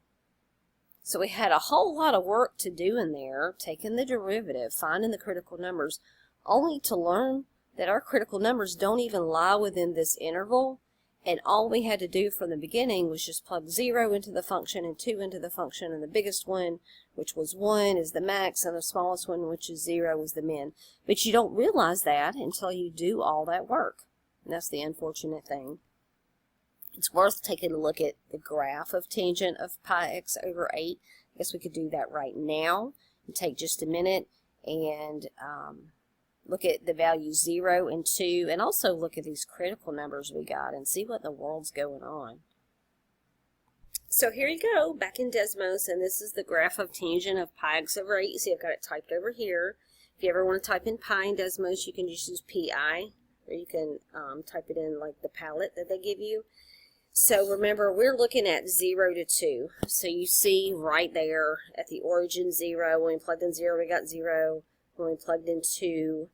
So we had a whole lot of work to do in there, taking the derivative, finding the critical numbers, only to learn that our critical numbers don't even lie within this interval, and all we had to do from the beginning was just plug 0 into the function and 2 into the function, and the biggest one, which was 1, is the max, and the smallest one, which is 0, is the min. But you don't realize that until you do all that work, and that's the unfortunate thing. It's worth taking a look at the graph of tangent of pi x over 8. I guess we could do that right now and take just a minute and look at the values 0 and 2, and also look at these critical numbers we got and see what in the world's going on. So here you go, back in Desmos, and this is the graph of tangent of pi x over 8. You see I've got it typed over here. If you ever want to type in pi in Desmos, you can just use pi, or you can type it in like the palette that they give you. So remember, we're looking at 0 to 2. So you see right there at the origin 0, when we plugged in 0, we got 0. When we plugged in 2,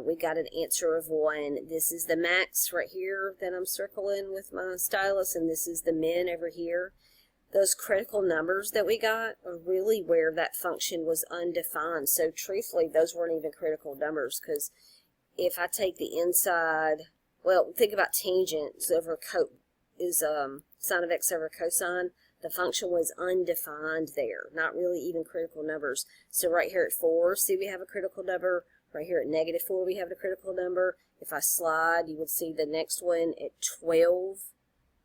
we got an answer of 1. This is the max right here that I'm circling with my stylus, and this is the min over here. Those critical numbers that we got are really where that function was undefined. So truthfully, those weren't even critical numbers, because if I take the inside, well, think about tangents over is sine of x over cosine. The function was undefined there, not really even critical numbers. So right here at 4, see we have a critical number. Right here at negative 4, we have a critical number. If I slide, you would see the next one at 12,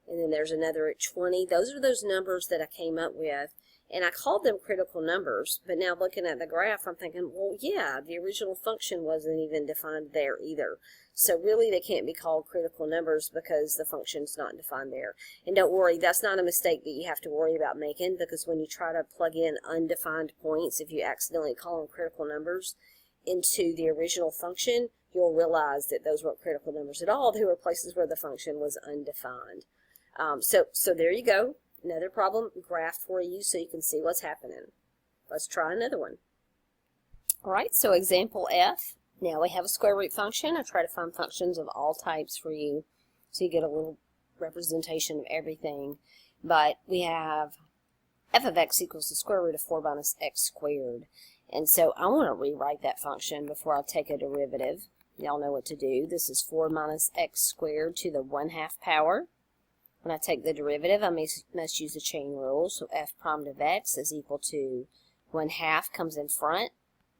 and then there's another at 20. Those are those numbers that I came up with, and I called them critical numbers. But now looking at the graph, I'm thinking, well, yeah, the original function wasn't even defined there either. So really, they can't be called critical numbers because the function's not defined there. And don't worry, that's not a mistake that you have to worry about making, because when you try to plug in undefined points, if you accidentally call them critical numbers into the original function, you'll realize that those weren't critical numbers at all. They were places where the function was undefined. So there you go. Another problem graphed for you so you can see what's happening. Let's try another one. All right, so example F. Now we have a square root function. I try to find functions of all types for you so you get a little representation of everything. But we have f of x equals the square root of 4 minus x squared. And so I want to rewrite that function before I take a derivative. Y'all know what to do. This is 4 minus x squared to the 1/2 power. When I take the derivative, I must use the chain rule. So f prime of x is equal to 1/2 comes in front.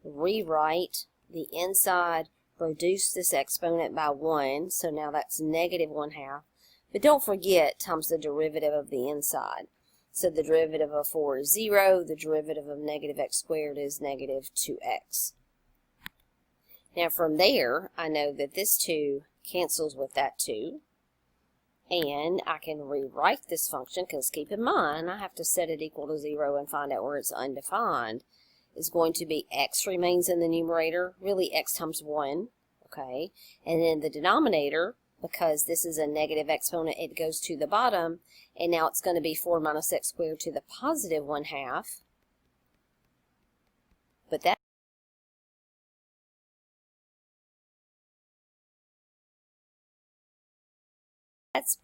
Rewrite the inside, reduce this exponent by 1. So now that's negative 1/2. But don't forget times the derivative of the inside. So the derivative of 4 is 0. The derivative of negative x squared is negative 2x. Now from there, I know that this 2 cancels with that 2. And I can rewrite this function, because keep in mind, I have to set it equal to 0 and find out where it's undefined. Is going to be x remains in the numerator, really x times 1, okay? And then the denominator, because this is a negative exponent, it goes to the bottom, and now it's going to be 4 minus x squared to the positive 1/2. But that's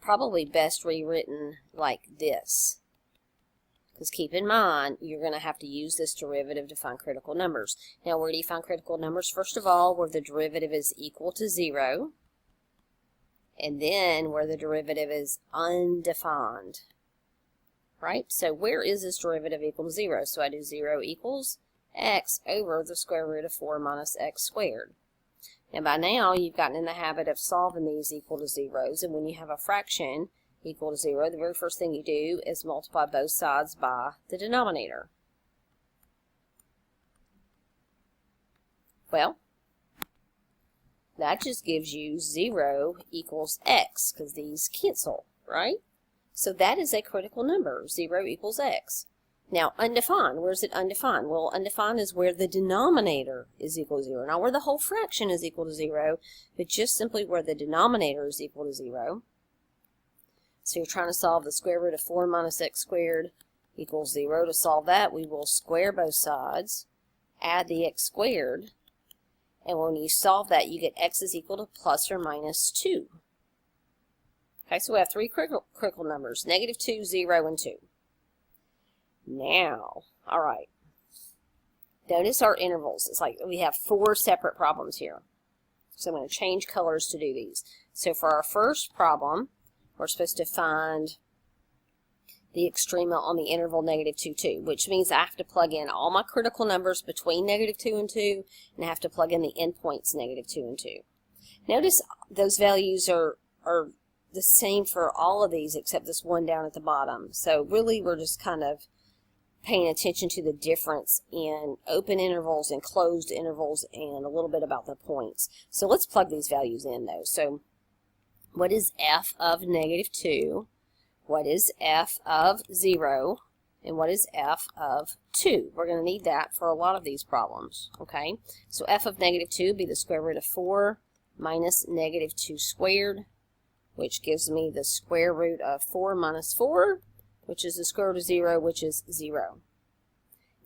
probably best rewritten like this. Because keep in mind, you're going to have to use this derivative to find critical numbers. Now, where do you find critical numbers? First of all, where the derivative is equal to 0. And then where the derivative is undefined. Right? So where is this derivative equal to 0? So I do 0 equals x over the square root of 4 minus x squared. And by now, you've gotten in the habit of solving these equal to zeros. And when you have a fraction equal to 0, the very first thing you do is multiply both sides by the denominator. Well, that just gives you 0 equals x, because these cancel, right? So that is a critical number, 0 equals x. Now, undefined, where is it undefined? Well, undefined is where the denominator is equal to 0. Not where the whole fraction is equal to 0, but just simply where the denominator is equal to 0. So you're trying to solve the square root of 4 minus x squared equals 0. To solve that, we will square both sides, add the x squared, and when you solve that, you get x is equal to plus or minus 2. Okay, so we have three critical numbers, negative 2, 0, and 2. Now, all right, notice our intervals. It's like we have 4 separate problems here. So I'm going to change colors to do these. So for our first problem, we're supposed to find the extrema on the interval negative 2, 2, which means I have to plug in all my critical numbers between negative 2 and 2, and I have to plug in the endpoints negative 2 and 2. Notice those values are the same for all of these except this one down at the bottom. So really we're just kind of paying attention to the difference in open intervals and closed intervals and a little bit about the points. So let's plug these values in though. So what is f of negative 2? What is f of 0? And what is f of 2? We're going to need that for a lot of these problems. Okay, so f of negative 2 would be the square root of 4 minus negative 2 squared, which gives me the square root of 4 minus 4, which is the square root of 0, which is 0.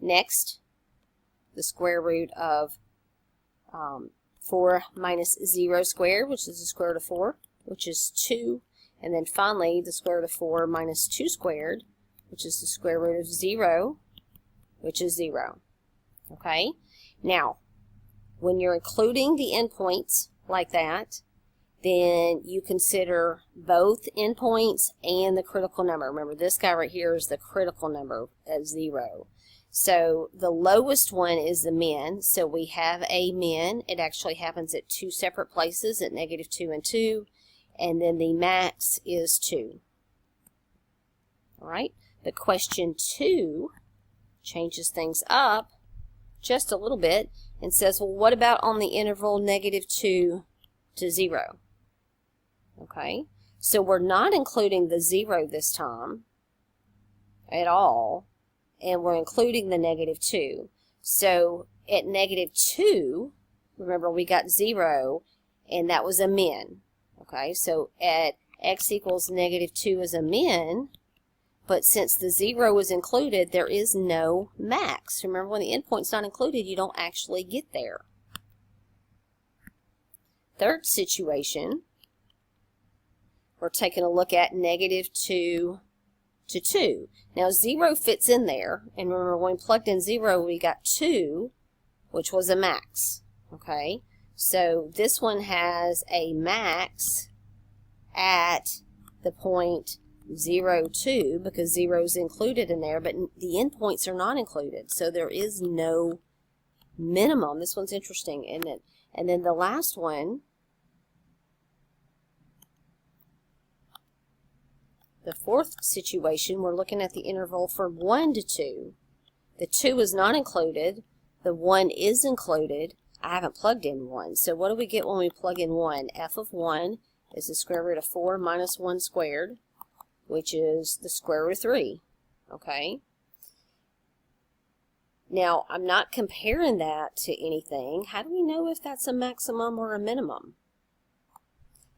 Next, the square root of 4 minus 0 squared, which is the square root of 4, which is 2. And then finally, the square root of 4 minus 2 squared, which is the square root of 0, which is 0. Okay? Now, when you're including the endpoints like that, then you consider both endpoints and the critical number. Remember, this guy right here is the critical number at 0. So the lowest one is the min. So we have a min. It actually happens at 2 separate places, at negative 2 and 2. And then the max is 2. All right? But question 2 changes things up just a little bit and says, well, what about on the interval negative 2 to 0? Okay, so we're not including the 0 this time at all, and we're including the negative 2. So at negative 2, remember we got 0, and that was a min. Okay, so at x equals negative 2 is a min, but since the 0 is included, there is no max. Remember, when the endpoint's not included, you don't actually get there. Third situation, we're taking a look at negative 2 to 2. Now 0 fits in there, and remember when we plugged in 0 we got 2, which was a max. Okay, so this one has a max at the point 0, 2, because 0 is included in there, but the endpoints are not included, so there is no minimum. This one's interesting, isn't it? And then the last one, the fourth situation, we're looking at the interval from 1 to 2. The 2 is not included. The 1 is included. I haven't plugged in 1. So what do we get when we plug in 1? F of 1 is the square root of 4 minus 1 squared, which is the square root of 3. Okay? Now, I'm not comparing that to anything. How do we know if that's a maximum or a minimum?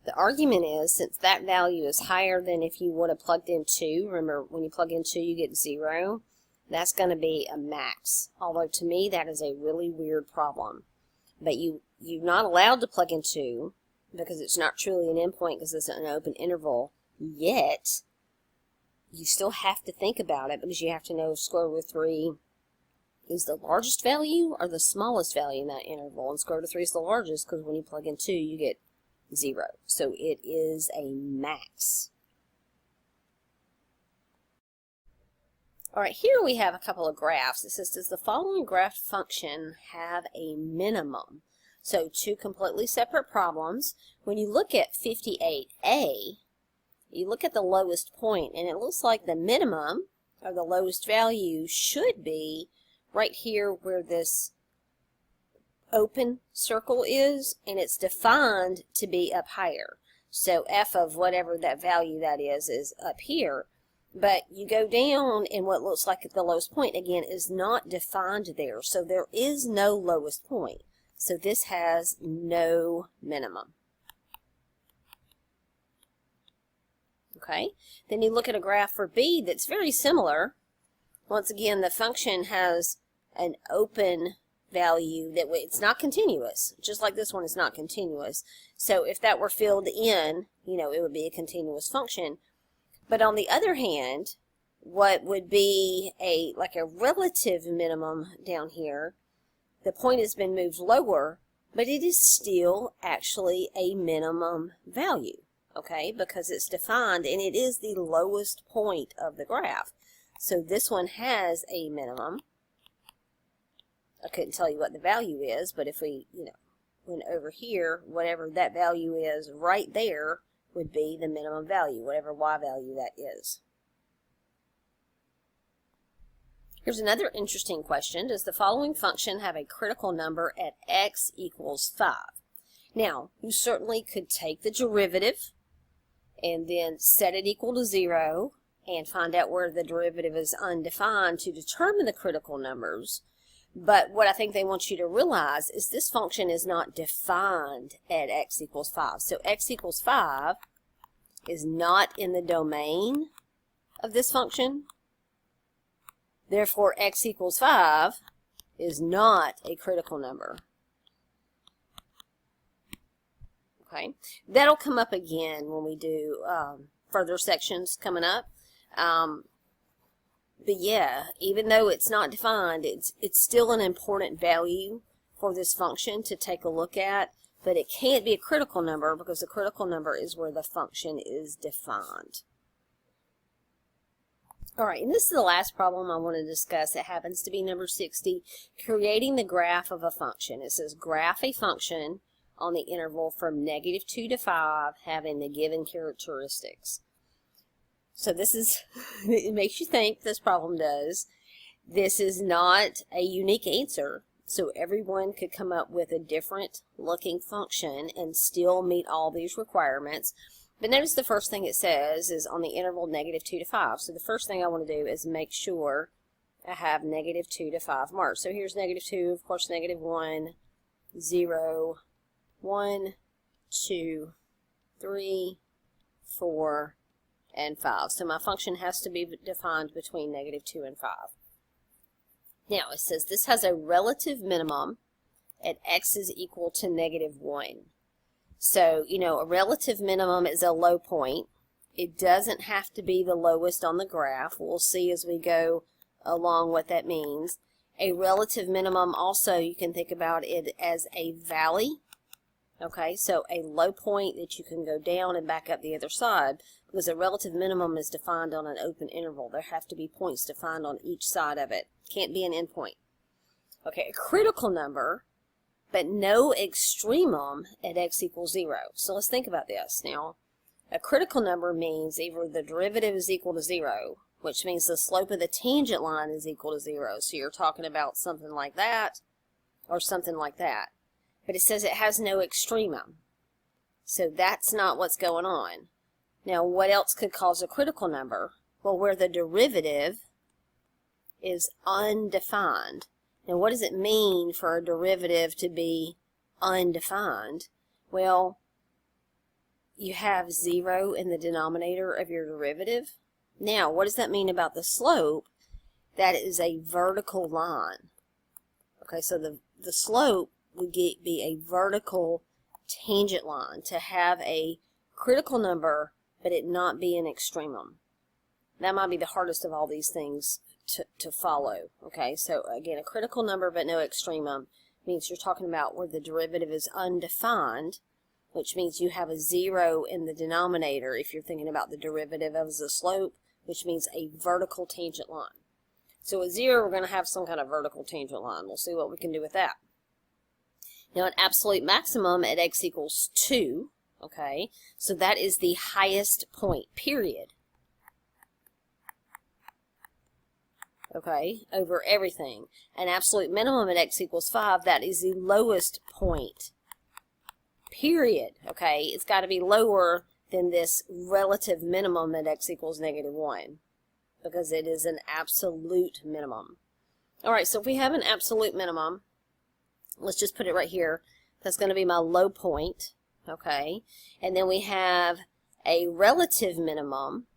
The argument is, since that value is higher than if you would have plugged in 2, remember when you plug in 2 you get 0, that's going to be a max. Although to me that is a really weird problem. But you're not allowed to plug in 2 because it's not truly an endpoint because it's an open interval, yet you still have to think about it because you have to know if square root of 3 is the largest value or the smallest value in that interval. And square root of 3 is the largest because when you plug in 2 you get 0. So it is a max. Alright, here we have a couple of graphs. It says, does the following graph function have a minimum? So two completely separate problems. When you look at 58a, you look at the lowest point, and it looks like the minimum, or the lowest value, should be right here where this open circle is, and it's defined to be up higher. So f of whatever that value that is up here. But you go down, and what looks like the lowest point, again, is not defined there. So there is no lowest point. So this has no minimum. Okay? Then you look at a graph for b that's very similar. Once again, the function has an open value that it's not continuous, just like this one is not continuous. So if that were filled in, it would be a continuous function. But on the other hand, what would be like a relative minimum down here, the point has been moved lower, but it is still actually a minimum value, okay, because it's defined and it is the lowest point of the graph. So this one has a minimum. I couldn't tell you what the value is, but if we, went over here, whatever that value is right there would be the minimum value, whatever y value that is. Here's another interesting question. Does the following function have a critical number at x equals 5? Now, you certainly could take the derivative and then set it equal to 0 and find out where the derivative is undefined to determine the critical numbers. But what I think they want you to realize is this function is not defined at x equals 5. So x equals 5 is not in the domain of this function. Therefore, x equals 5 is not a critical number. Okay, that'll come up again when we do further sections coming up. But yeah, even though it's not defined, it's still an important value for this function to take a look at, but it can't be a critical number because the critical number is where the function is defined. Alright, and this is the last problem I want to discuss. It happens to be number 60, creating the graph of a function. It says graph a function on the interval from -2 to 5 having the given characteristics. So this is, it makes you think, this problem does. This is not a unique answer, so everyone could come up with a different looking function and still meet all these requirements. But notice the first thing it says is on the interval -2 to 5. So the first thing I want to do is make sure I have -2 to 5 marked. So here's -2, of course, -1, 0, 1, 2, 3, 4, and 5. So my function has to be defined between -2 and 5. Now it says this has a relative minimum at x is equal to -1. So, a relative minimum is a low point. It doesn't have to be the lowest on the graph. We'll see as we go along what that means. A relative minimum also, you can think about it as a valley. Okay, so a low point that you can go down and back up the other side, because a relative minimum is defined on an open interval. There have to be points defined on each side of it. Can't be an endpoint. Okay, a critical number, but no extremum at x equals 0. So let's think about this. Now, a critical number means either the derivative is equal to 0, which means the slope of the tangent line is equal to 0. So you're talking about something like that or something like that. But it says it has no extremum. So that's not what's going on. Now, what else could cause a critical number? Well, where the derivative is undefined. Now, what does it mean for a derivative to be undefined? Well, you have 0 in the denominator of your derivative. Now, what does that mean about the slope? That is a vertical line. Okay, so the slope would be a vertical tangent line. To have a critical number, but it not be an extremum. That might be the hardest of all these things to follow. Okay, so again, a critical number but no extremum means you're talking about where the derivative is undefined, which means you have a 0 in the denominator if you're thinking about the derivative as the slope, which means a vertical tangent line. So at 0, we're going to have some kind of vertical tangent line. We'll see what we can do with that. Now, an absolute maximum at x equals 2, okay, so that is the highest point, period. Okay, over everything. An absolute minimum at x equals 5, that is the lowest point, period. Okay, it's got to be lower than this relative minimum at x equals -1, because it is an absolute minimum. All right, so if we have an absolute minimum, let's just put it right here. That's going to be my low point, okay? And then we have a relative minimum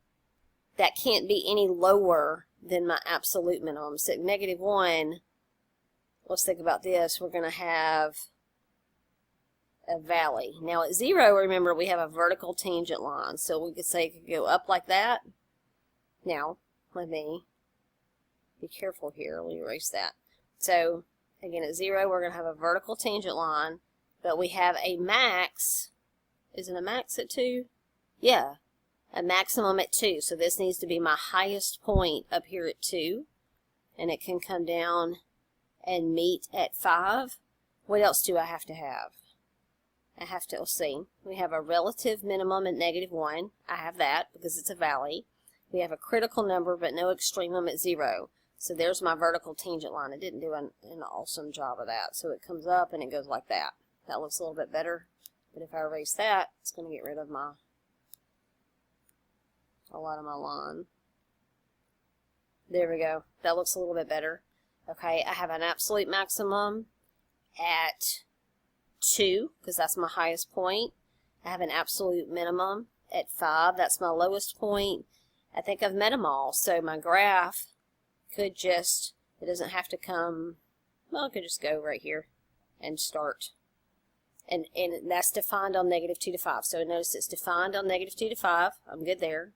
that can't be any lower than my absolute minimum. So at -1, let's think about this. We're going to have a valley. Now at 0, remember, we have a vertical tangent line. So we could say it could go up like that. Now, let me be careful here. Let me erase that. So again, at 0, we're going to have a vertical tangent line, but we have a max. Is it a max at 2? Yeah, a maximum at 2. So this needs to be my highest point up here at 2, and it can come down and meet at 5. What else do I have to have? I have to, let's see, we have a relative minimum at -1. I have that because it's a valley. We have a critical number, but no extremum at 0. So there's my vertical tangent line. It didn't do an awesome job of that. So it comes up and it goes like that. That looks a little bit better. But if I erase that, it's going to get rid of a lot of my line. There we go. That looks a little bit better. Okay, I have an absolute maximum at 2, because that's my highest point. I have an absolute minimum at 5. That's my lowest point. I think I've met them all. So my graph could just, it doesn't have to come, well, it could just go right here and start. And that's defined on -2 to 5. So notice it's defined on -2 to 5. I'm good there.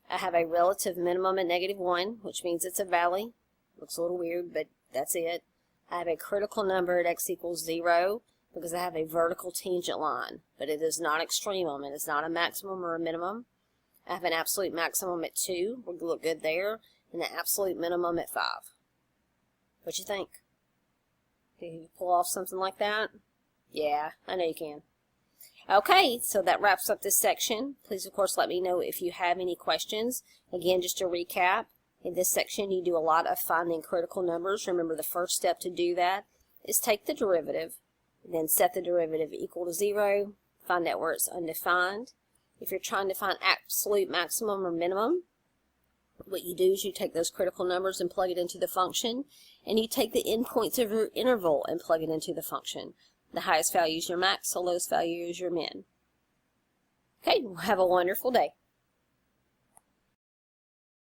I have a relative minimum at -1, which means it's a valley. Looks a little weird, but that's it. I have a critical number at x equals 0 because I have a vertical tangent line, but it is not extremum. It is not a maximum or a minimum. I have an absolute maximum at 2. We'll look good there. And an absolute minimum at 5. What you think? Can you pull off something like that? Yeah, I know you can. Okay, so that wraps up this section. Please, of course, let me know if you have any questions. Again, just to recap, in this section you do a lot of finding critical numbers. Remember, the first step to do that is take the derivative, then set the derivative equal to 0, find out where it's undefined. If you're trying to find absolute maximum or minimum, what you do is you take those critical numbers and plug it into the function, and you take the endpoints of your interval and plug it into the function. The highest value is your max, the lowest value is your min. Okay, have a wonderful day.